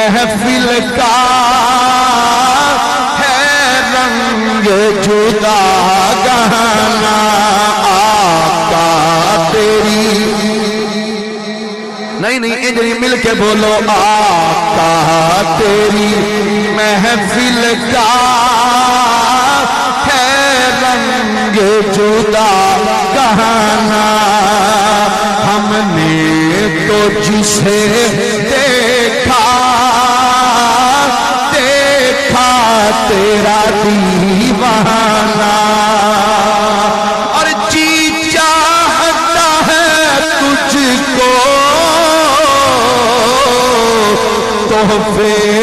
محفل کا ہے رنگ جدا گانا آقا تیری نہیں انجلی مل کے بولو آقا تیری محفل کا ہے رنگ جدا گانا ہم نے تو جسے دیکھا تیرا دیوانہ اور جی چاہتا ہے تجھ کو تحفے